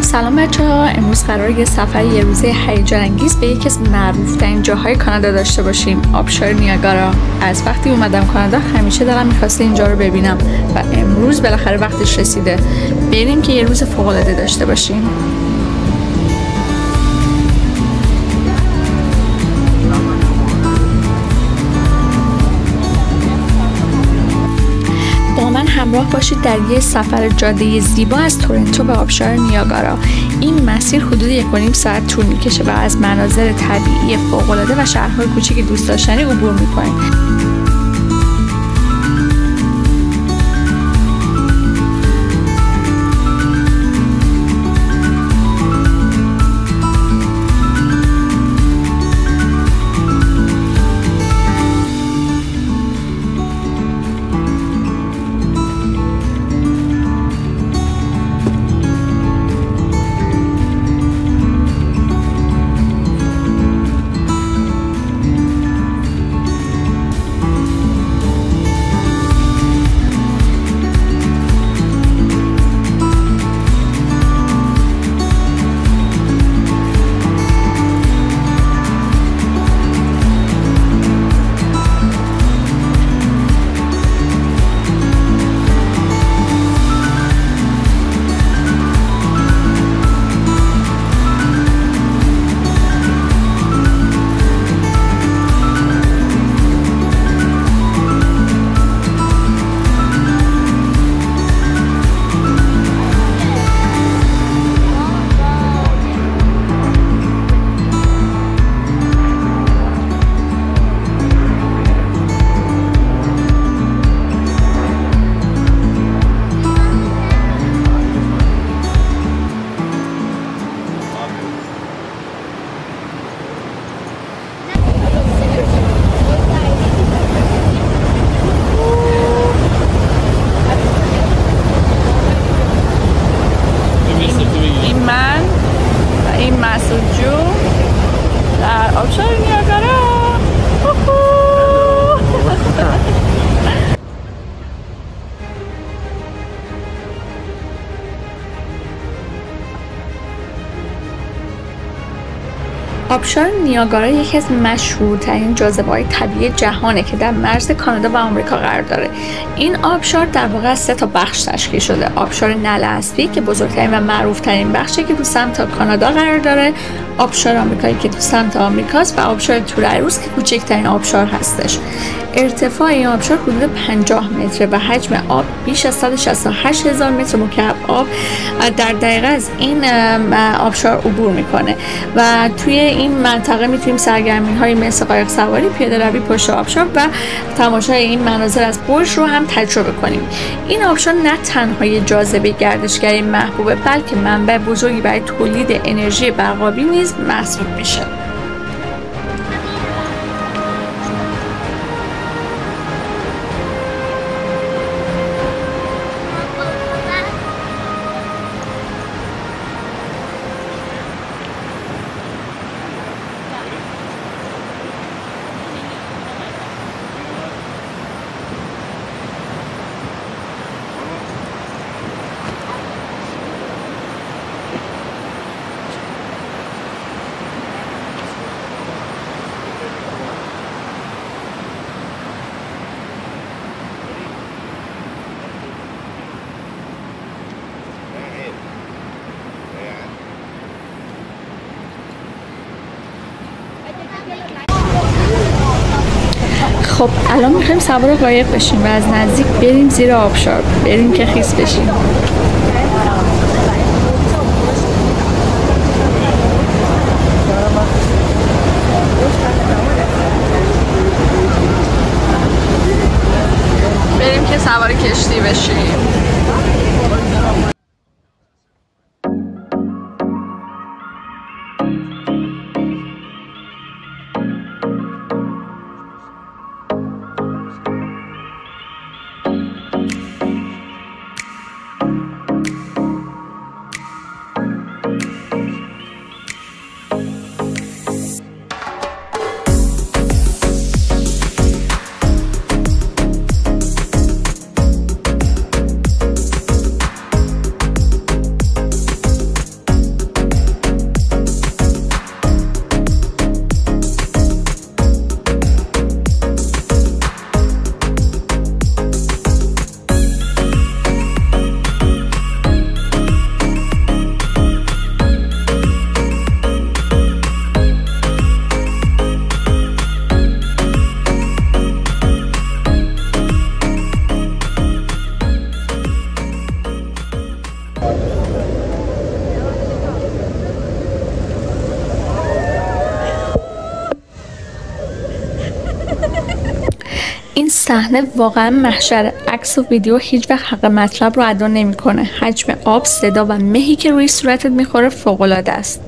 سلام بچه‌ها. امروز قراره یه سفر یه روزه هیجان انگیز به یکی از معروف‌ترین جاهای کانادا داشته باشیم، آبشار نیاگارا. از وقتی اومدم کانادا همیشه دلم می‌خواسته اینجا رو ببینم و امروز بالاخره وقتش رسیده. بریم که یه روز فوق‌العاده داشته باشیم. با من همراه باشید در یه سفر جاده زیبا از تورنتو به آبشار نیاگارا. این مسیر حدود 1.5 ساعت طول میکشه و از مناظر طبیعی فوق‌العاده و شهرهای کوچیک دوست داشتنی عبور میکنیم. در آبشار نیاگارا. آبشار نیاگارا یکی از مشهورترین جاذبه‌های طبیعی جهانه که در مرز کانادا و آمریکا قرار داره. این آبشار در واقع از 3 بخش تشکیل شده. آبشار نل اسبی که بزرگترین و معروفترین بخشی که تو سمت کانادا قرار داره، آبشار آمریکایی که تو سمت آمریکاست و آبشار توریروس که کوچکترین آبشار هستش. ارتفاع این آبشار حدود 50 متره و حجم آب بیش از 168,000 متر مکعب آب در دقیقه از این آبشار عبور میکنه و توی این منطقه میتونیم سرگرمی‌های مثل قایق سواری، پیاده روی پشت آبشار و تماشای این مناظر از برج رو هم تجربه کنیم. این آبشار نه تنها یه جاذبه گردشگری محبوبه، بلکه منبع بزرگی برای تولید انرژی برق‌آبی نیز محسوب میشه. خب الان میخوایم سوار قایق بشیم و از نزدیک بریم زیر آبشار، بریم که خیس بشیم. بریم که سوار کشتی بشیم. این صحنه واقعا محشره. عکس و ویدیو هیچ وقت حق مطلب رو ادا نمیکنه. حجم آب، صدا و مهی که روی صورتت میخوره فوق العاده است.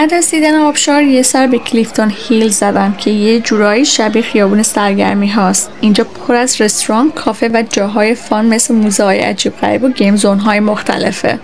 بعد از دیدن آبشار یه سر به کلیفتون هیل زدم که یه جورایی شبیه خیابون سرگرمی هاست. اینجا پر از رستوران، کافه و جاهای فان مثل موزه های عجیب غریب و گیم زون های مختلفه.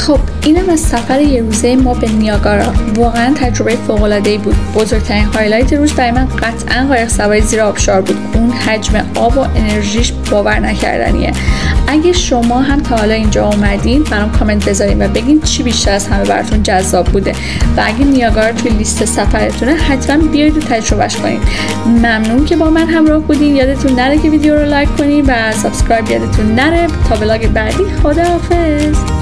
خب اینم از سفر یه روزه ما به نیاگارا. واقعا تجربه فوق‌العاده‌ای بود. بزرگترین هایلایت روز برای من قطعا قایق سواری زیر آبشار بود. اون حجم آب و انرژیش باور نکردنیه. اگه شما هم تا حالا اینجا اومدین برام کامنت بذارین و بگین چی بیشتر از همه براتون جذاب بوده و اگه نیاگارا توی لیست سفرتونه حتما بیاید و تجربهش کنین. ممنون که با من همراه بودین. یادتون نره که ویدیو رو لایک کنین و سابسکرایب یادتون نره. تا ولاگ بعدی، خداحافظ.